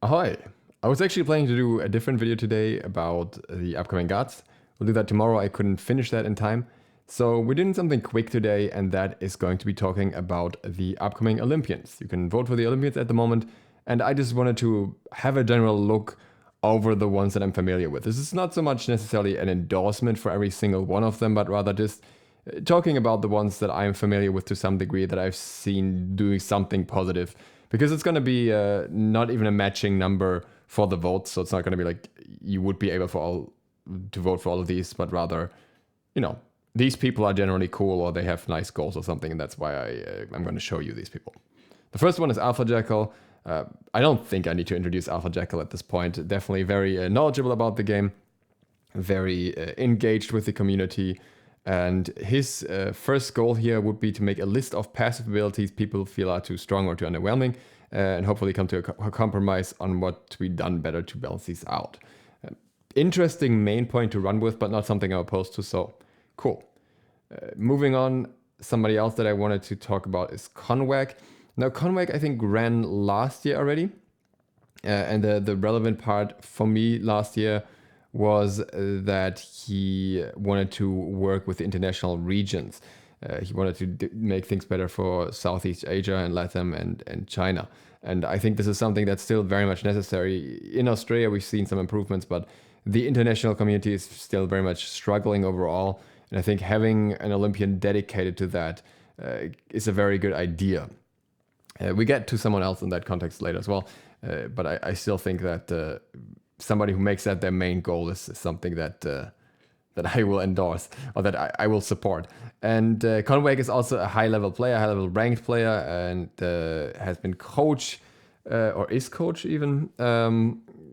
Ahoy! I was actually planning to do a different video today about the upcoming gods. We'll do that tomorrow. I couldn't finish that in time. So we're doing something quick today, and that is going to be talking about the upcoming Olympians. You can vote for the Olympians at the moment, and I just wanted to have a general look over the ones that I'm familiar with. This is not so much necessarily an endorsement for every single one of them, but rather just talking about the ones that I'm familiar with to some degree, that I've seen doing something positive, because it's going to be not even a matching number for the votes, so it's not going to be like you would be able to vote for all of these, but rather, you know, these people are generally cool or they have nice goals or something, and that's why I'm going to show you these people. The first one is Alpha Jackal. I don't think I need to introduce Alpha Jackal at this point. Definitely very knowledgeable about the game, very engaged with the community. And his first goal here would be to make a list of passive abilities people feel are too strong or too underwhelming, and hopefully come to a compromise on what to be done better to balance these out. Interesting main point to run with, but not something I'm opposed to, so cool. Moving on, somebody else that I wanted to talk about is Conway. Now, Conway, I think, ran last year already, and the relevant part for me last year was that he wanted to work with the international regions. He wanted to make things better for Southeast Asia and Latin and China. And I think this is something that's still very much necessary. In Australia, we've seen some improvements, but the international community is still very much struggling overall. And I think having an Olympian dedicated to that is a very good idea. We get to someone else in that context later as well. But I still think that somebody who makes that their main goal is something that I will endorse, or that I will support. And Conway is also a high-level player, high-level ranked player, and has been coach, or is coach even,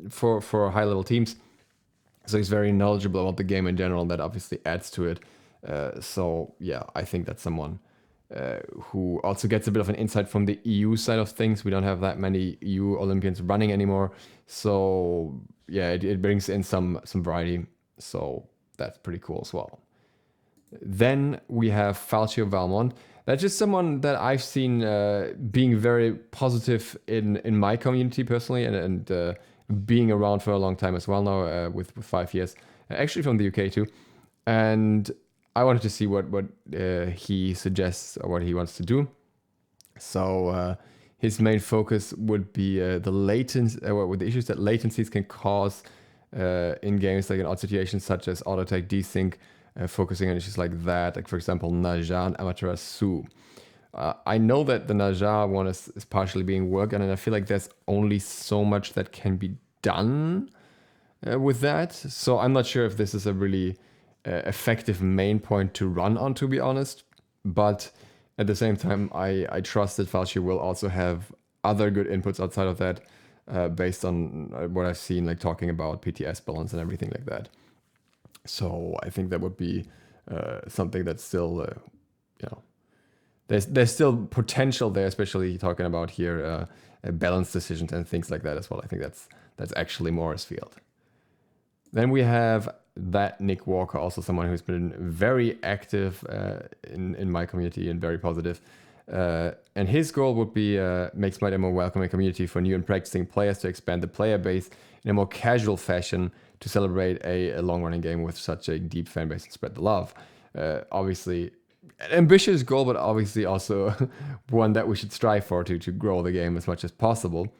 for high-level teams. So he's very knowledgeable about the game in general, and that obviously adds to it. So yeah, I think that's someone who also gets a bit of an insight from the EU side of things. We don't have that many EU Olympians running anymore. So yeah, it brings in some variety. So that's pretty cool as well. Then we have Valtrye Valmont. That's just someone that I've seen being very positive in my community personally, and being around for a long time as well now, with 5 years. Actually from the UK too. And I wanted to see what he suggests or what he wants to do. So his main focus would be the latency, with the issues that latencies can cause in games, like in odd situations such as auto attack desync, focusing on issues like that, like for example Naja and Amaterasu. I know that the Naja one is partially being worked on, and I feel like there's only so much that can be done with that. So I'm not sure if this is a really effective main point to run on, to be honest. But at the same time, I trust that Valtrye will also have other good inputs outside of that, based on what I've seen, like talking about PTS balance and everything like that. So I think that would be something that's still, there's still potential there, especially talking about here balance decisions and things like that as well. I think that's actually more his field. Then we have that Nick Walker, also someone who's been very active in my community and very positive. And his goal would be make SMITE a more welcoming community for new and practicing players, to expand the player base in a more casual fashion, to celebrate a long-running game with such a deep fan base and spread the love. Obviously, an ambitious goal, but obviously also one that we should strive for, to grow the game as much as possible.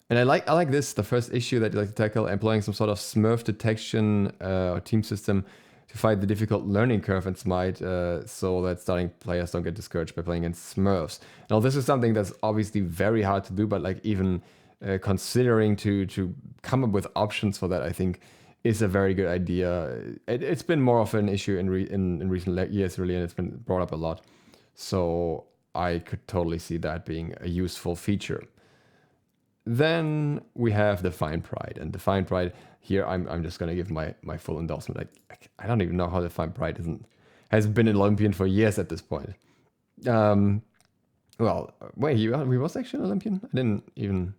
And I like this, the first issue that you like to tackle, employing some sort of Smurf detection or team system to fight the difficult learning curve in SMITE, so that starting players don't get discouraged by playing against Smurfs. Now, this is something that's obviously very hard to do, but like even considering to come up with options for that, I think is a very good idea. It's been more of an issue in recent years, really, and it's been brought up a lot. So I could totally see that being a useful feature. Then we have Define Pride, and Define Pride here, I'm just gonna give my full endorsement. I don't even know how Define Pride hasn't been an Olympian for years at this point. Well, wait, he was actually an Olympian? I didn't even.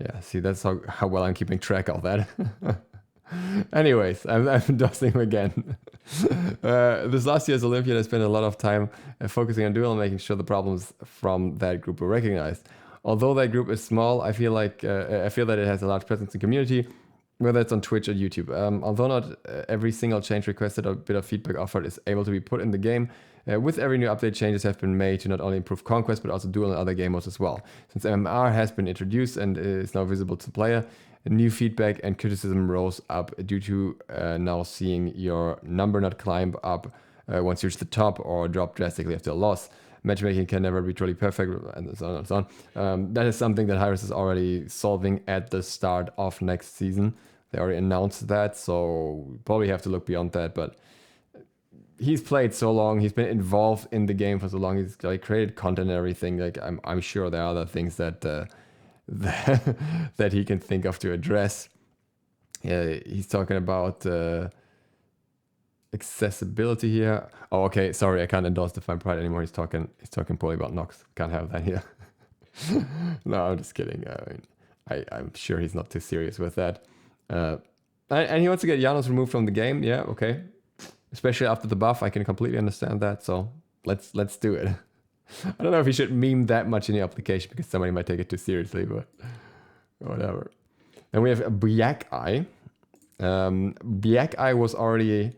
Yeah, see, that's how well I'm keeping track of that. Anyways, I'm endorsing him again. This last year's Olympian, I spent a lot of time focusing on duel and making sure the problems from that group were recognized. although that group is small, I feel like I feel that it has a large presence in the community, whether it's on Twitch or YouTube. Although not every single change requested or bit of feedback offered is able to be put in the game, with every new update, changes have been made to not only improve Conquest, but also duel and other game modes as well. Since MMR has been introduced and is now visible to the player, new feedback and criticism rose up due to now seeing your number not climb up once you reach the top or drop drastically after a loss. Matchmaking can never be truly perfect, and so on and so on. That is something that Hi-Rez is already solving at the start of next season. They already announced that, so we probably have to look beyond that. But he's played so long, he's been involved in the game for so long, he's like created content and everything. Like I'm sure there are other things that that he can think of to address. He's talking about accessibility here. Oh, okay. Sorry, I can't endorse Define Pride anymore. He's talking poorly about Nox. Can't have that here. No, I'm just kidding. I mean, I'm sure he's not too serious with that. And he wants to get Janos removed from the game. Yeah, okay. Especially after the buff, I can completely understand that. So let's do it. I don't know if he should meme that much in the application because somebody might take it too seriously, but whatever. Then we have Byakeye. Byakeye was already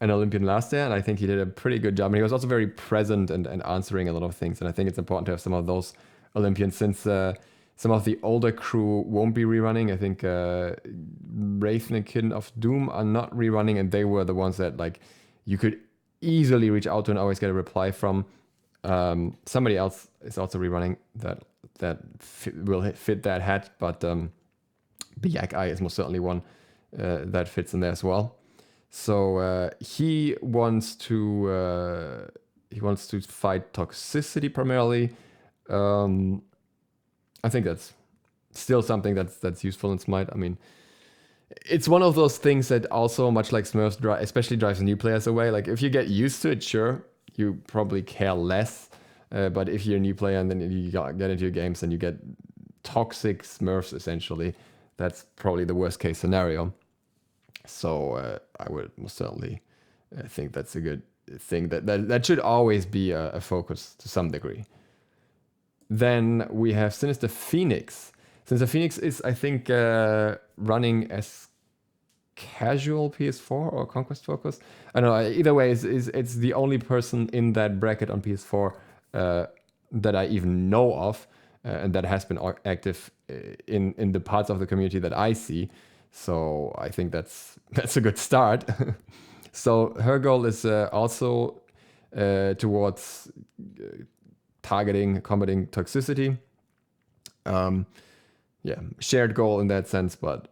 an Olympian last year, and I think he did a pretty good job. And he was also very present and answering a lot of things. And I think it's important to have some of those Olympians since some of the older crew won't be rerunning. I think Wraith and Kin of Doom are not rerunning, and they were the ones that like you could easily reach out to and always get a reply from. Somebody else is also rerunning that will fit that hat, but Byakeye is most certainly one that fits in there as well. So he wants to fight toxicity primarily. I think that's still something that's useful in Smite. I mean, it's one of those things that also, much like Smurfs, especially drives new players away. Like if you get used to it, sure, you probably care less. But if you're a new player and then you get into your games and you get toxic Smurfs, essentially, that's probably the worst case scenario. So I would most certainly think that's a good thing. That should always be a focus to some degree. Then we have Sinister Phoenix. Sinister Phoenix is, I think, running as casual PS4 or Conquest focus. I don't know. Either way, it's the only person in that bracket on PS4 that I even know of, and that has been active in the parts of the community that I see. So I think that's a good start. So her goal is also towards combating toxicity. Yeah, shared goal in that sense, but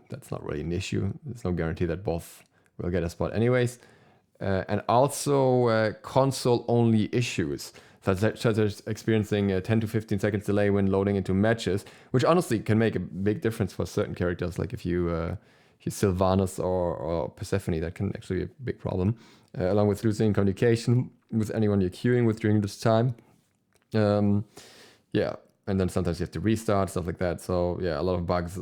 that's not really an issue. There's no guarantee that both will get a spot anyways. And also console-only issues, such as experiencing a 10 to 15 seconds delay when loading into matches, which honestly can make a big difference for certain characters. Like if you Sylvanas or Persephone, that can actually be a big problem. Along with losing communication with anyone you're queuing with during this time. Yeah, and then sometimes you have to restart, stuff like that. So yeah, a lot of bugs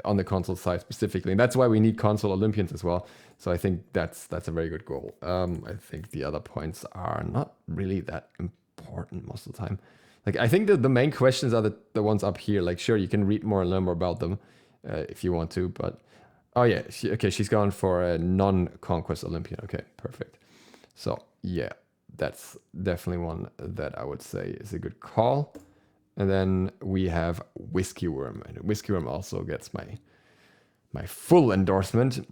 on the console side specifically. And that's why we need console Olympians as well. So I think that's a very good goal. I think the other points are not really that important most of the time. Like I think the main questions are the ones up here. Like sure, you can read more and learn more about them if you want to. But oh yeah, she's gone for a non-Conquest Olympian. Okay, perfect. So yeah, that's definitely one that I would say is a good call. And then we have Whiskey Worm. And Whiskey Worm also gets my full endorsement.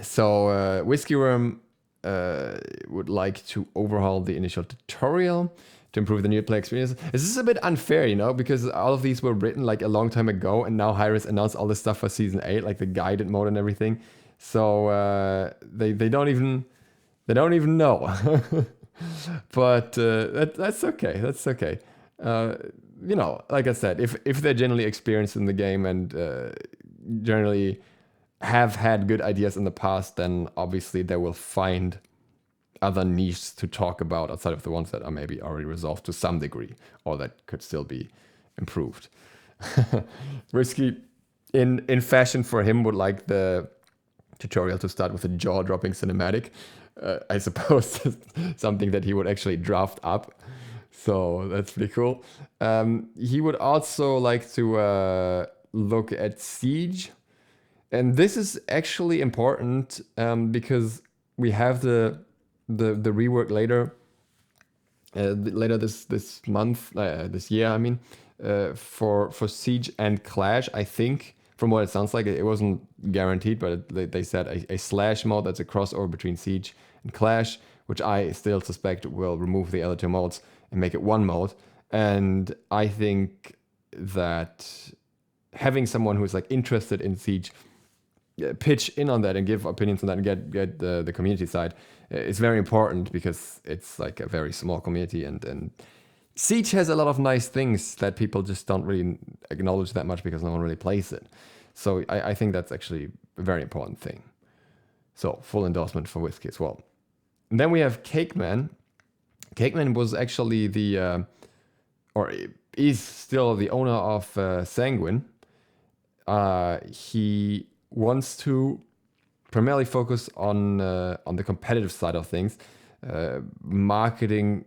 So Whiskey Worm would like to overhaul the initial tutorial to improve the new play experience. This is a bit unfair, you know, because all of these were written like a long time ago, and now Hi-Rez announced all this stuff for Season 8, like the guided mode and everything. So they don't even know. But that's okay. That's okay. You know, like I said, if they're generally experienced in the game and generally have had good ideas in the past, then obviously they will find other niches to talk about outside of the ones that are maybe already resolved to some degree or that could still be improved. Risky, in fashion for him, would like the tutorial to start with a jaw-dropping cinematic. I suppose something that he would actually draft up. So that's pretty cool. He would also like to look at Siege. And this is actually important because we have the rework later this month, this year. I mean, for Siege and Clash. I think from what it sounds like, it wasn't guaranteed, but they said a slash mode that's a crossover between Siege and Clash, which I still suspect will remove the other two modes and make it one mode. And I think that having someone who's like interested in Siege pitch in on that and give opinions on that and get the community side is very important, because it's like a very small community, and Siege has a lot of nice things that people just don't really acknowledge that much because no one really plays it. So I think that's actually a very important thing. So full endorsement for Whiskey as well. And then we have Cakeman. Cakeman was actually or is still the owner of Sanguine. He wants to primarily focus on the competitive side of things, marketing.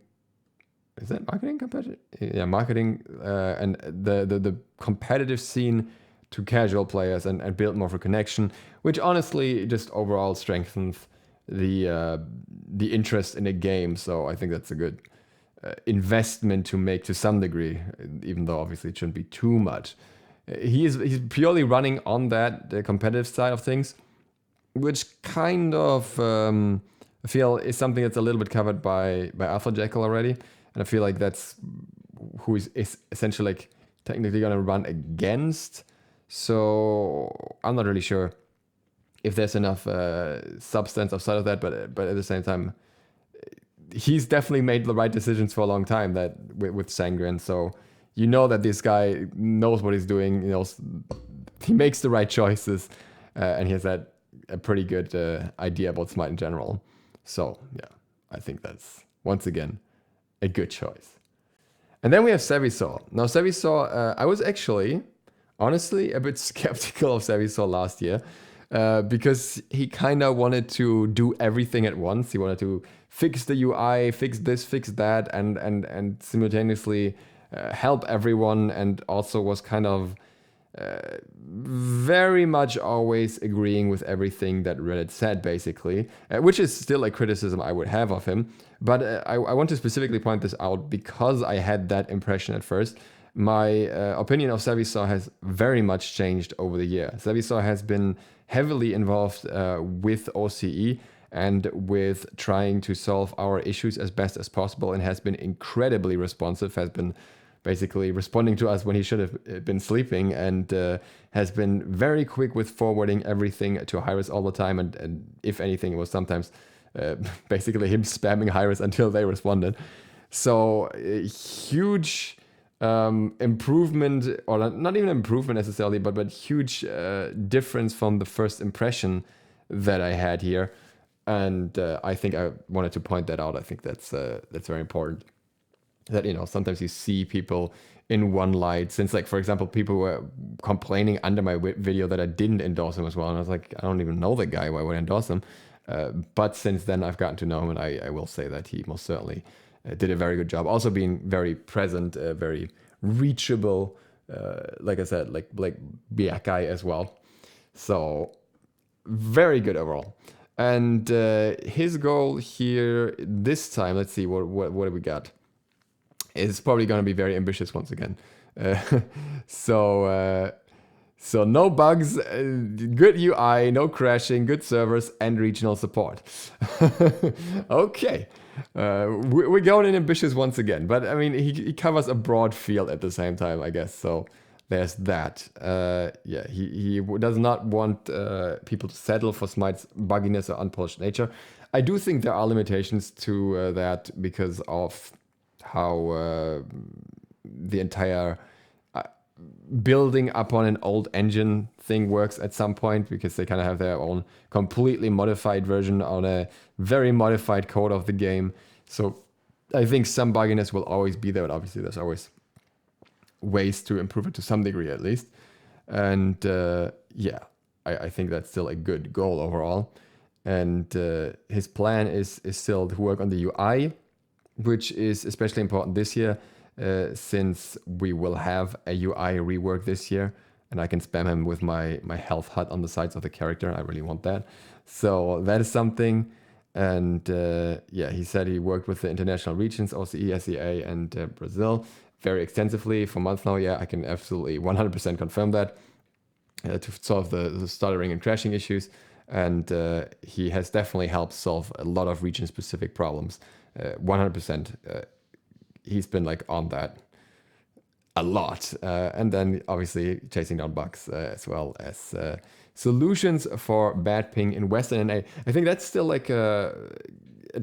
Is that marketing competitive? Yeah, marketing and the competitive scene to casual players and build more of a connection, which honestly just overall strengthens the interest in a game. So I think that's a good investment to make to some degree, even though obviously it shouldn't be too much. He's purely running on the competitive side of things, which kind of I feel is something that's a little bit covered by Alpha Jackal already, and I feel like that's who is essentially like technically going to run against. So I'm not really sure if there's enough substance outside of that, but at the same time, he's definitely made the right decisions for a long time that with Sanguine. So you know that this guy knows what he's doing. He makes the right choices, and he has a pretty good idea about Smite in general. So yeah, I think that's once again a good choice. And then we have Slavisa. Now Slavisa, I was actually honestly a bit skeptical of Slavisa last year. Because he kind of wanted to do everything at once. He wanted to fix the UI, fix this, fix that, and simultaneously help everyone, and also was kind of very much always agreeing with everything that Reddit said, basically, which is still a criticism I would have of him. But I want to specifically point this out because I had that impression at first. My opinion of Slavisa has very much changed over the year. Slavisa has been heavily involved with OCE and with trying to solve our issues as best as possible, and has been incredibly responsive, has been basically responding to us when he should have been sleeping, and has been very quick with forwarding everything to Hi-Rez all the time, and if anything, it was sometimes basically him spamming Hi-Rez until they responded. So huge improvement, or not even improvement necessarily, but huge difference from the first impression that I had here, and I think I wanted to point that out. I think that's very important. That sometimes you see people in one light. Since, like, for example, people were complaining under my video that I didn't endorse him as well, and I was like, I don't even know the guy, why would I endorse him? But since then I've gotten to know him, and I will say that he most certainly did a very good job. Also being very present, very reachable, like I said, like Black Guy as well. So very good overall. And his goal here this time, let's see, what do we got? It's probably going to be very ambitious once again. So no bugs, good UI, no crashing, good servers, and regional support. Okay. We're going in ambitious once again, but I mean, he covers a broad field at the same time, I guess. So there's that. Yeah, he does not want people to settle for Smite's bugginess or unpolished nature. I do think there are limitations to that because of how the entire building upon an old engine thing works at some point, because they kind of have their own completely modified version on a very modified code of the game. So I think some bugginess will always be there, but obviously there's always ways to improve it to some degree at least. And yeah, I think that's still a good goal overall. And his plan is still to work on the UI, which is especially important this year since we will have a UI rework this year, and I can spam him with my health HUD on the sides of the character. I really want that. So that is something. And yeah, he said he worked with the international regions, OCE, SEA, and Brazil very extensively for months now. Yeah, I can absolutely 100% confirm that to solve the stuttering and crashing issues. And he has definitely helped solve a lot of region-specific problems. 100%. He's been like on that a lot. And then obviously chasing down bugs as well as solutions for bad ping in Western NA. I think that's still like a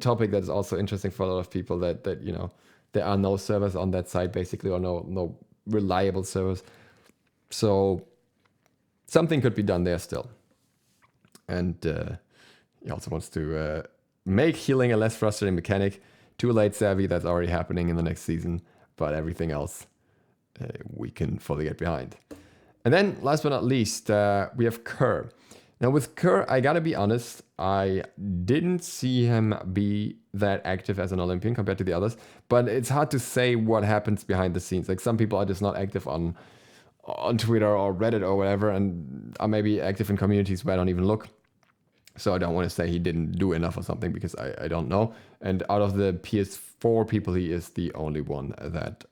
topic that's also interesting for a lot of people that you know, there are no servers on that side basically, or no reliable servers. So something could be done there still. And he also wants to make healing a less frustrating mechanic. Too late, Savvy, that's already happening in the next season, but everything else we can fully get behind. And then, last but not least, we have Karr. Now, with Karr, I gotta be honest, I didn't see him be that active as an Olympian compared to the others, but it's hard to say what happens behind the scenes. Like, some people are just not active on Twitter or Reddit or whatever, and are maybe active in communities where I don't even look. So I don't want to say he didn't do enough or something, because I don't know. And out of the PS4 people, he is the only one that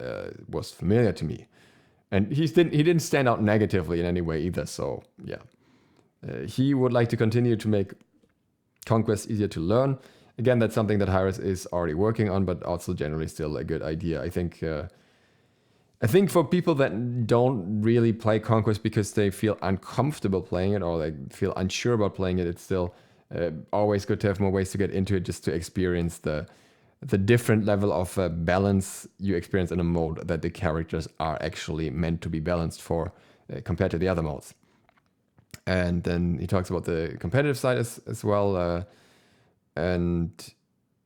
was familiar to me. And he didn't stand out negatively in any way either. So yeah, he would like to continue to make Conquest easier to learn. Again, that's something that Hi-Rez is already working on, but also generally still a good idea. I think for people that don't really play Conquest because they feel uncomfortable playing it, or they feel unsure about playing it, it's still always good to have more ways to get into it, just to experience the different level of balance you experience in a mode that the characters are actually meant to be balanced for compared to the other modes. And then he talks about the competitive side as well. And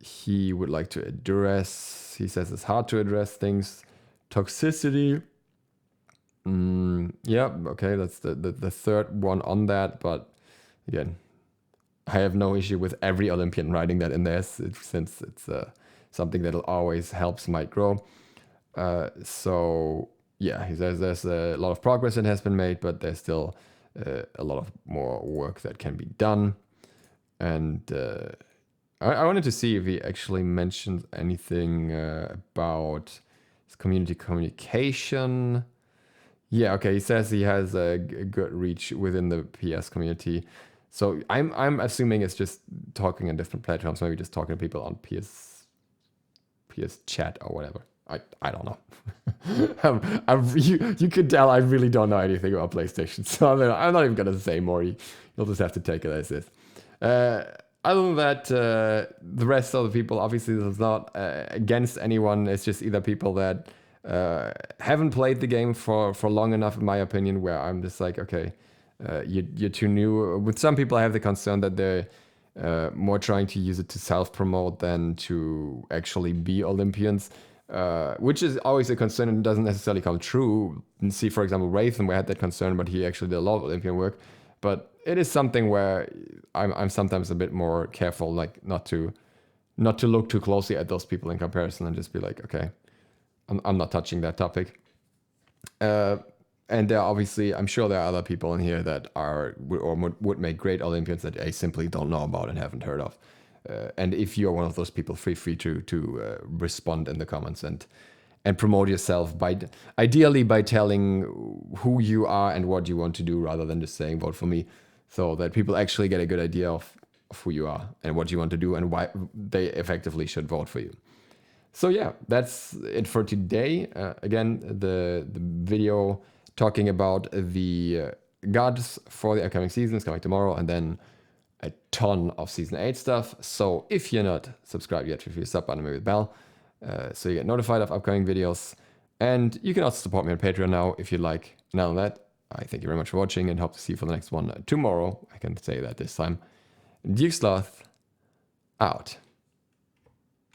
he would like to address, he says it's hard to address things. Toxicity. Yeah, okay, that's the third one on that. But again, I have no issue with every Olympian writing that in there, since it's something that'll always help SMITE grow. So yeah, he says there's a lot of progress that has been made, but there's still a lot of more work that can be done. And I wanted to see if he actually mentioned anything about his community communication. Yeah, okay, he says he has a good reach within the PS community. So I'm assuming it's just talking on different platforms, maybe just talking to people on PS chat or whatever. I don't know. You could tell I really don't know anything about PlayStation, so I'm not even gonna say more. You'll just have to take it as is. Other than that, the rest of the people, obviously, this is not against anyone. It's just either people that haven't played the game for long enough, in my opinion, where I'm just like, okay, you're too new. With some people, I have the concern that they're more trying to use it to self-promote than to actually be Olympians, which is always a concern and doesn't necessarily come true. And see, for example, Wraithen, we had that concern, but he actually did a lot of Olympian work. But it is something where I'm sometimes a bit more careful, like not to look too closely at those people in comparison, and just be like, okay, I'm not touching that topic. And there are obviously, I'm sure there are other people in here that are or would make great Olympians that I simply don't know about and haven't heard of. And if you're one of those people, feel free to respond in the comments and promote yourself ideally by telling who you are and what you want to do, rather than just saying vote for me, so that people actually get a good idea of who you are and what you want to do and why they effectively should vote for you. So yeah, that's it for today. Again, the video talking about the gods for the upcoming season is coming tomorrow, and then a ton of Season 8 stuff. So if you're not subscribed yet, feel free to sub button with bell, so you get notified of upcoming videos. And you can also support me on Patreon now if you'd like. Now on that, I thank you very much for watching and hope to see you for the next one tomorrow. I can say that this time. Duke Sloth, out.